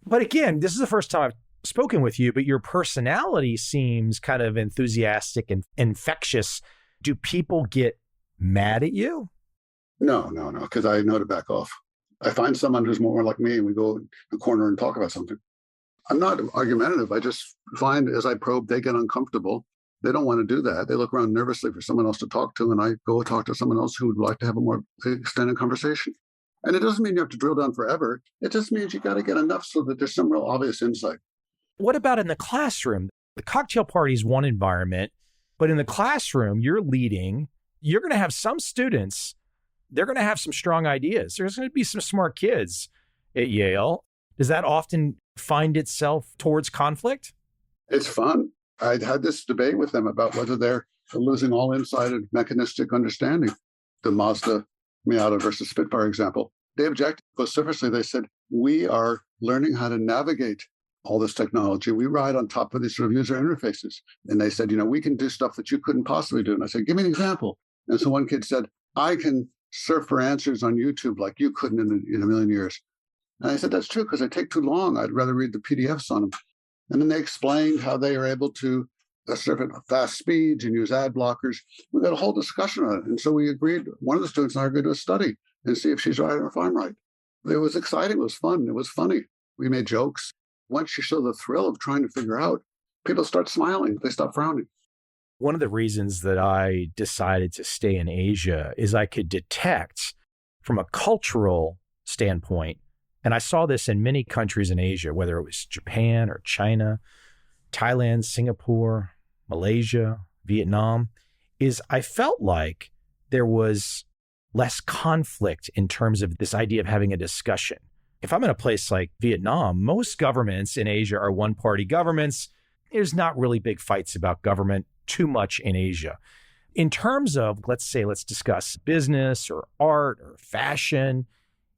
S1: But again, this is the first time I've spoken with you, but your personality seems kind of enthusiastic and infectious. Do people get mad at you?
S2: No, because I know to back off. I find someone who's more like me and we go in the corner and talk about something. I'm not argumentative. I just find as I probe, they get uncomfortable. They don't want to do that. They look around nervously for someone else to talk to, and I go talk to someone else who would like to have a more extended conversation. And it doesn't mean you have to drill down forever. It just means you got to get enough so that there's some real obvious insight.
S1: What about in the classroom? The cocktail party is one environment, but in the classroom, you're leading. You're going to have some students, they're going to have some strong ideas. There's going to be some smart kids at Yale. Does that often find itself towards conflict?
S2: It's fun. I had this debate with them about whether they're losing all insight and mechanistic understanding. The Mazda Miata versus Spitfire example. They objected vociferously. They said, we are learning how to navigate all this technology. We ride on top of these sort of user interfaces. And they said, we can do stuff that you couldn't possibly do. And I said, give me an example. And so one kid said, I can surf for answers on YouTube like you couldn't in a million years. And I said, that's true, because they take too long. I'd rather read the PDFs on them. And then they explained how they are able to surf at fast speeds and use ad blockers. We got a whole discussion on it. And so we agreed, one of the students and I are going to do a study and see if she's right or if I'm right. It was exciting. It was fun. It was funny. We made jokes. Once you show the thrill of trying to figure out, people start smiling. They stop frowning.
S1: One of the reasons that I decided to stay in Asia is I could detect from a cultural standpoint, and I saw this in many countries in Asia, whether it was Japan or China, Thailand, Singapore, Malaysia, Vietnam, is I felt like there was less conflict in terms of this idea of having a discussion. If I'm in a place like Vietnam, most governments in Asia are one-party governments. There's not really big fights about government too much in Asia. In terms of, let's discuss business or art or fashion,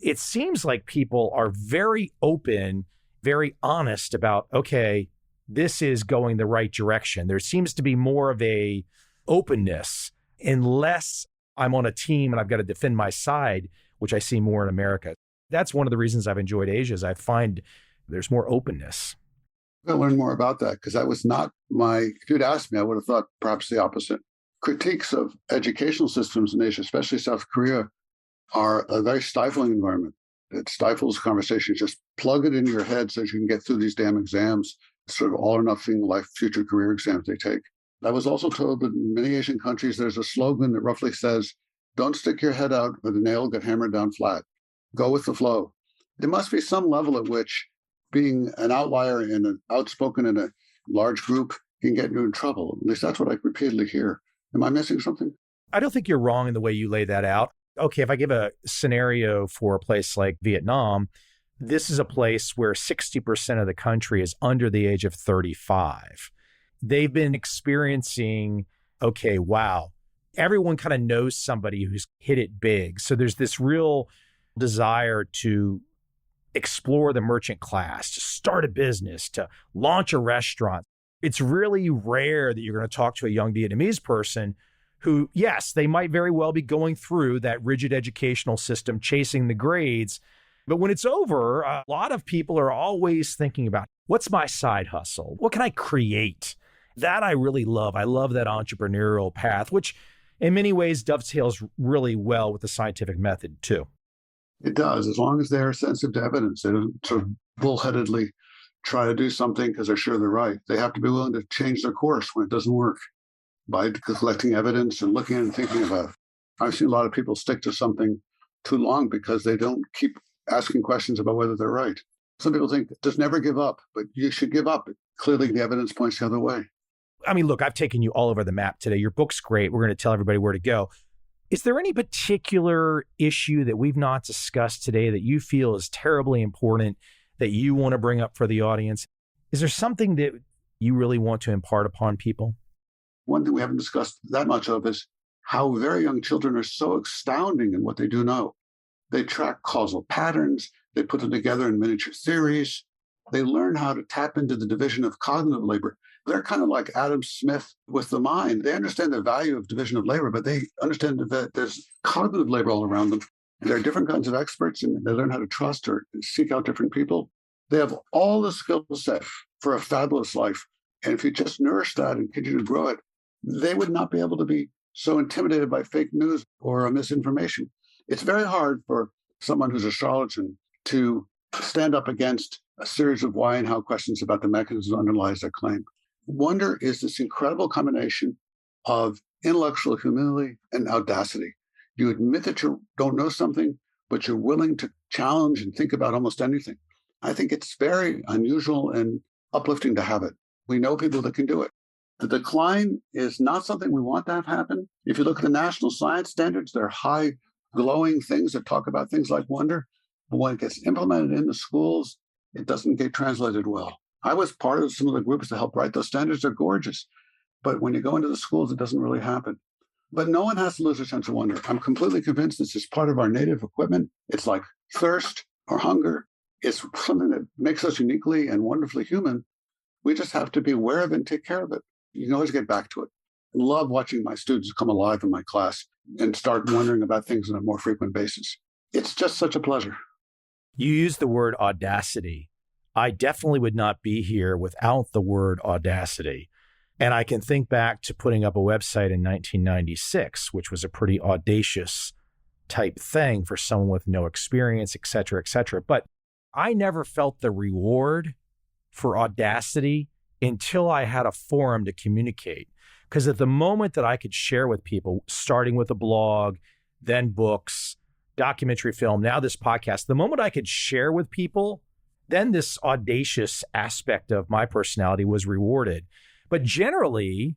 S1: it seems like people are very open, very honest about, okay, this is going the right direction. There seems to be more of a openness and less I'm on a team and I've got to defend my side, which I see more in America. That's one of the reasons I've enjoyed Asia is I find there's more openness.
S2: I'm going to learn more about that because that was not if you'd asked me, I would have thought perhaps the opposite. Critiques of educational systems in Asia, especially South Korea, are a very stifling environment. It stifles conversation. Just plug it into your head so you can get through these damn exams, sort of all or nothing life, future career exams they take. I was also told that in many Asian countries, there's a slogan that roughly says, don't stick your head out where the nail get hammered down flat. Go with the flow. There must be some level at which being an outlier and outspoken in a large group can get you in trouble. At least that's what I repeatedly hear. Am I missing something?
S1: I don't think you're wrong in the way you lay that out. Okay, if I give a scenario for a place like Vietnam, this is a place where 60% of the country is under the age of 35. They've been experiencing, okay, wow, everyone kind of knows somebody who's hit it big. So there's this real desire to explore the merchant class, to start a business, to launch a restaurant. It's really rare that you're going to talk to a young Vietnamese person who, yes, they might very well be going through that rigid educational system, chasing the grades. But when it's over, a lot of people are always thinking about, what's my side hustle? What can I create? That I really love. I love that entrepreneurial path, which in many ways dovetails really well with the scientific method too.
S2: It does, as long as they're sensitive to evidence. They don't sort of bullheadedly try to do something because they're sure they're right. They have to be willing to change their course when it doesn't work by collecting evidence and looking at it and thinking about it. I've seen a lot of people stick to something too long because they don't keep asking questions about whether they're right. Some people think, just never give up, but you should give up. Clearly, the evidence points the other way.
S1: I mean, look, I've taken you all over the map today. Your book's great. We're going to tell everybody where to go. Is there any particular issue that we've not discussed today that you feel is terribly important that you want to bring up for the audience? Is there something that you really want to impart upon people?
S2: One thing we haven't discussed that much of is how very young children are so astounding in what they do know. They track causal patterns. They put them together in miniature theories. They learn how to tap into the division of cognitive labor. They're kind of like Adam Smith with the mind. They understand the value of division of labor, but they understand that there's cognitive labor all around them. And there are different kinds of experts, and they learn how to trust or seek out different people. They have all the skill set for a fabulous life. And if you just nourish that and continue to grow it, they would not be able to be so intimidated by fake news or misinformation. It's very hard for someone who's a charlatan to stand up against a series of why and how questions about the mechanisms that underlies their claim. Wonder is this incredible combination of intellectual humility and audacity. You admit that you don't know something, but you're willing to challenge and think about almost anything. I think it's very unusual and uplifting to have it. We know people that can do it. The decline is not something we want to have happen. If you look at the national science standards, they're high, glowing things that talk about things like wonder. But when it gets implemented in the schools, it doesn't get translated well. I was part of some of the groups that helped write those standards. They're gorgeous. But when you go into the schools, it doesn't really happen. But no one has to lose their sense of wonder. I'm completely convinced this is part of our native equipment. It's like thirst or hunger. It's something that makes us uniquely and wonderfully human. We just have to be aware of it and take care of it. You can always get back to it. I love watching my students come alive in my class and start wondering about things on a more frequent basis. It's just such a pleasure.
S1: You use the word audacity. I definitely would not be here without the word audacity. And I can think back to putting up a website in 1996, which was a pretty audacious type thing for someone with no experience, et cetera, et cetera. But I never felt the reward for audacity until I had a forum to communicate. Because at the moment that I could share with people, starting with a blog, then books, documentary film, now this podcast, the moment I could share with people, then this audacious aspect of my personality was rewarded. But generally,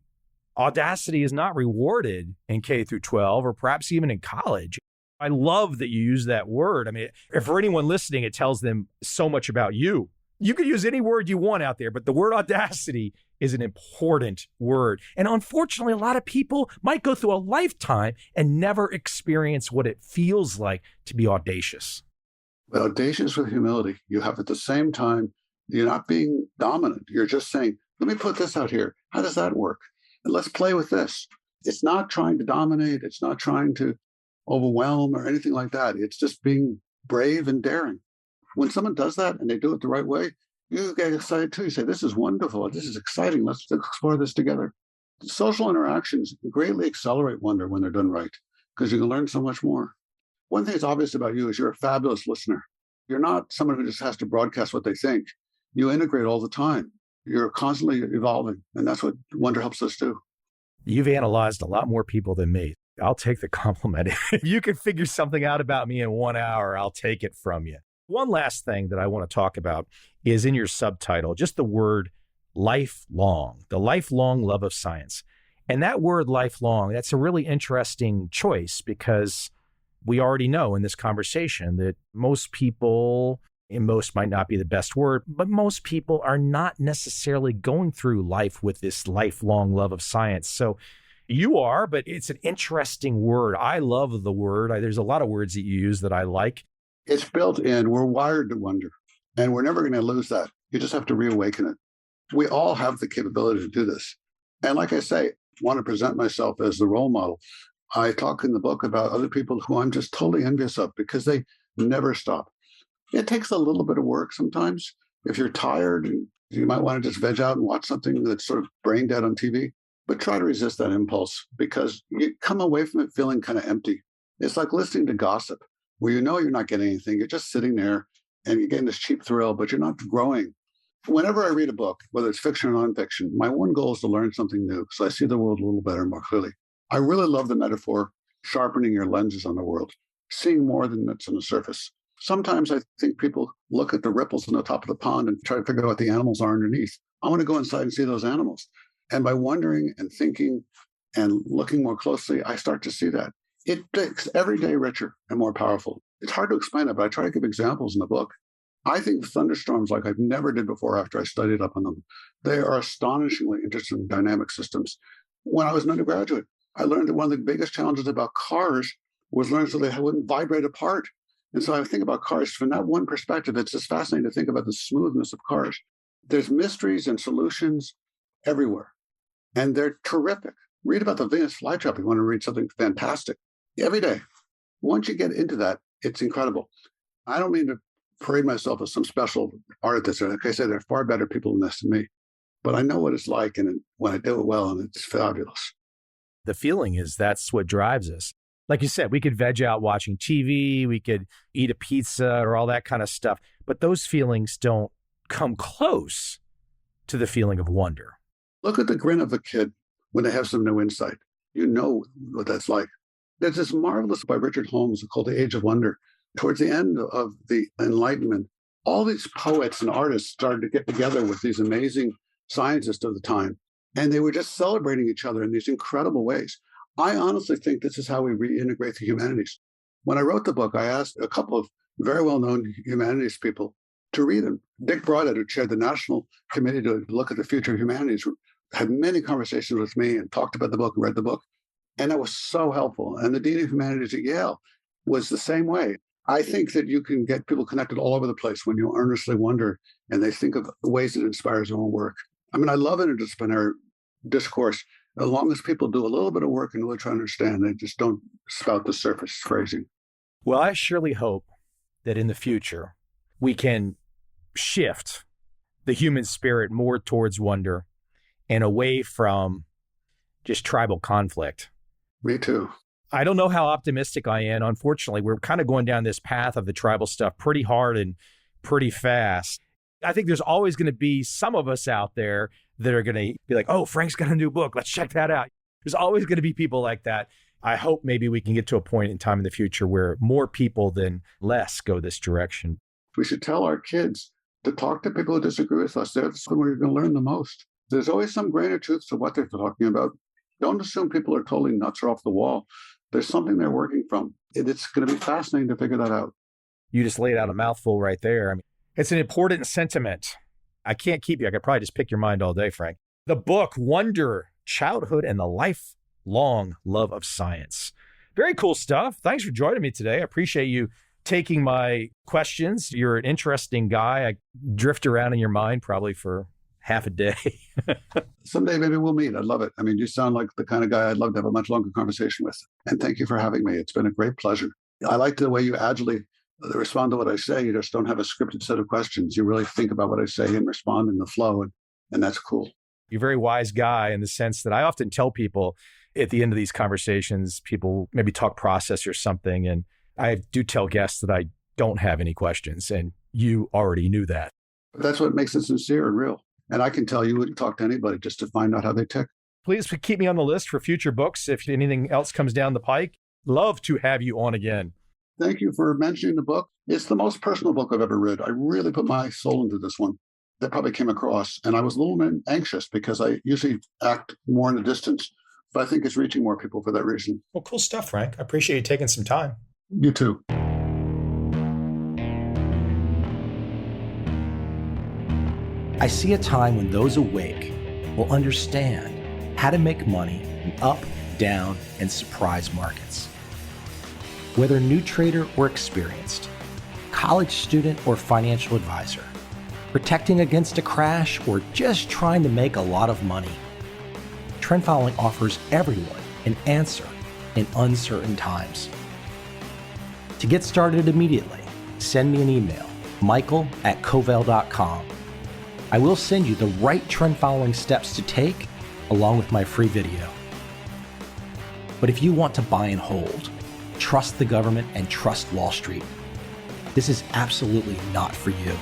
S1: audacity is not rewarded in K through 12 or perhaps even in college. I love that you use that word. I mean, if for anyone listening, it tells them so much about you. You could use any word you want out there, but the word audacity is an important word. And unfortunately, a lot of people might go through a lifetime and never experience what it feels like to be audacious.
S2: But audacious with humility. You have at the same time, you're not being dominant. You're just saying, let me put this out here. How does that work? And let's play with this. It's not trying to dominate. It's not trying to overwhelm or anything like that. It's just being brave and daring. When someone does that and they do it the right way, you get excited too. You say, this is wonderful. This is exciting. Let's explore this together. Social interactions greatly accelerate wonder when they're done right, because you can learn so much more. One thing that's obvious about you is you're a fabulous listener. You're not someone who just has to broadcast what they think. You integrate all the time. You're constantly evolving, and that's what wonder helps us do.
S1: You've analyzed a lot more people than me. I'll take the compliment. If you can figure something out about me in 1 hour, I'll take it from you. One last thing that I want to talk about is in your subtitle, just the word lifelong, the lifelong love of science. And that word lifelong, that's a really interesting choice because we already know in this conversation that most people, and most might not be the best word, but most people are not necessarily going through life with this lifelong love of science. So you are, but it's an interesting word. I love the word. There's a lot of words that you use that I like.
S2: It's built in. We're wired to wonder, and we're never going to lose that. You just have to reawaken it. We all have the capability to do this. And like I say, I want to present myself as the role model. I talk in the book about other people who I'm just totally envious of because they never stop. It takes a little bit of work sometimes. If you're tired, you might want to just veg out and watch something that's sort of brain dead on TV, but try to resist that impulse because you come away from it feeling kind of empty. It's like listening to gossip where you know you're not getting anything. You're just sitting there and you're getting this cheap thrill, but you're not growing. Whenever I read a book, whether it's fiction or nonfiction, my one goal is to learn something new so I see the world a little better, more clearly. I really love the metaphor, sharpening your lenses on the world, seeing more than that's on the surface. Sometimes I think people look at the ripples on the top of the pond and try to figure out what the animals are underneath. I want to go inside and see those animals. And by wondering and thinking and looking more closely, I start to see that. It makes every day richer and more powerful. It's hard to explain it, but I try to give examples in the book. I think of thunderstorms like I've never did before after I studied up on them. They are astonishingly interesting in dynamic systems. When I was an undergraduate, I learned that one of the biggest challenges about cars was learning so they wouldn't vibrate apart. And so I think about cars from that one perspective. It's just fascinating to think about the smoothness of cars. There's mysteries and solutions everywhere, and they're terrific. Read about the Venus flytrap if you want to read something fantastic every day. Once you get into that, it's incredible. I don't mean to parade myself as some special artist. Like I said, there are far better people than this than me. But I know what it's like, and when I do it well, and it's fabulous.
S1: The feeling is that's what drives us. Like you said, we could veg out watching TV, we could eat a pizza or all that kind of stuff, but those feelings don't come close to the feeling of wonder.
S2: Look at the grin of a kid when they have some new insight. You know what that's like. There's this marvelous by Richard Holmes called The Age of Wonder. Towards the end of the Enlightenment, all these poets and artists started to get together with these amazing scientists of the time, and they were just celebrating each other in these incredible ways. I honestly think this is how we reintegrate the humanities. When I wrote the book, I asked a couple of very well-known humanities people to read them. Dick Broadhead, who chaired the National Committee to look at the future of humanities, had many conversations with me and talked about the book and read the book. And that was so helpful. And the Dean of Humanities at Yale was the same way. I think that you can get people connected all over the place when you earnestly wonder and they think of ways that inspires their own work. I mean, I love interdisciplinary discourse as long as people do a little bit of work and really try to understand. They just don't spout the surface phrasing.
S1: Well, I surely hope that in the future we can shift the human spirit more towards wonder and away from just tribal conflict.
S2: Me too.
S1: I don't know how optimistic I am. Unfortunately, we're kind of going down this path of the tribal stuff pretty hard and pretty fast. I think there's always going to be some of us out there that are going to be like, oh, Frank's got a new book. Let's check that out. There's always going to be people like that. I hope maybe we can get to a point in time in the future where more people than less go this direction.
S2: We should tell our kids to talk to people who disagree with us. That's when we're going to learn the most. There's always some grain of truth to what they're talking about. Don't assume people are totally nuts or off the wall. There's something they're working from. It's going to be fascinating to figure that out.
S1: You just laid out a mouthful right there. I mean, it's an important sentiment. I can't keep you. I could probably just pick your mind all day, Frank. The book, Wonder, Childhood and the Lifelong Love of Science. Very cool stuff. Thanks for joining me today. I appreciate you taking my questions. You're an interesting guy. I drift around in your mind probably for half a day.
S2: Someday maybe we'll meet. I'd love it. I mean, you sound like the kind of guy I'd love to have a much longer conversation with. And thank you for having me. It's been a great pleasure. I like the way you agilely respond to what I say. You just don't have a scripted set of questions. You really think about what I say and respond in the flow. And that's cool.
S1: You're a very wise guy in the sense that I often tell people at the end of these conversations, people maybe talk process or something. And I do tell guests that I don't have any questions. And you already knew that.
S2: That's what makes it sincere and real. And I can tell you wouldn't talk to anybody just to find out how they tick.
S1: Please keep me on the list for future books. If anything else comes down the pike, love to have you on again.
S2: Thank you for mentioning the book. It's the most personal book I've ever read. I really put my soul into this one. That probably came across. And I was a little anxious because I usually act more in the distance. But I think it's reaching more people for that reason.
S1: Well, cool stuff, Frank. I appreciate you taking some time.
S2: You too.
S3: I see a time when those awake will understand how to make money in up, down, and surprise markets. Whether new trader or experienced, college student or financial advisor, protecting against a crash or just trying to make a lot of money, trend following offers everyone an answer in uncertain times. To get started immediately, send me an email, michael@covel.com. I will send you the right trend following steps to take along with my free video. But if you want to buy and hold, trust the government and trust Wall Street, this is absolutely not for you.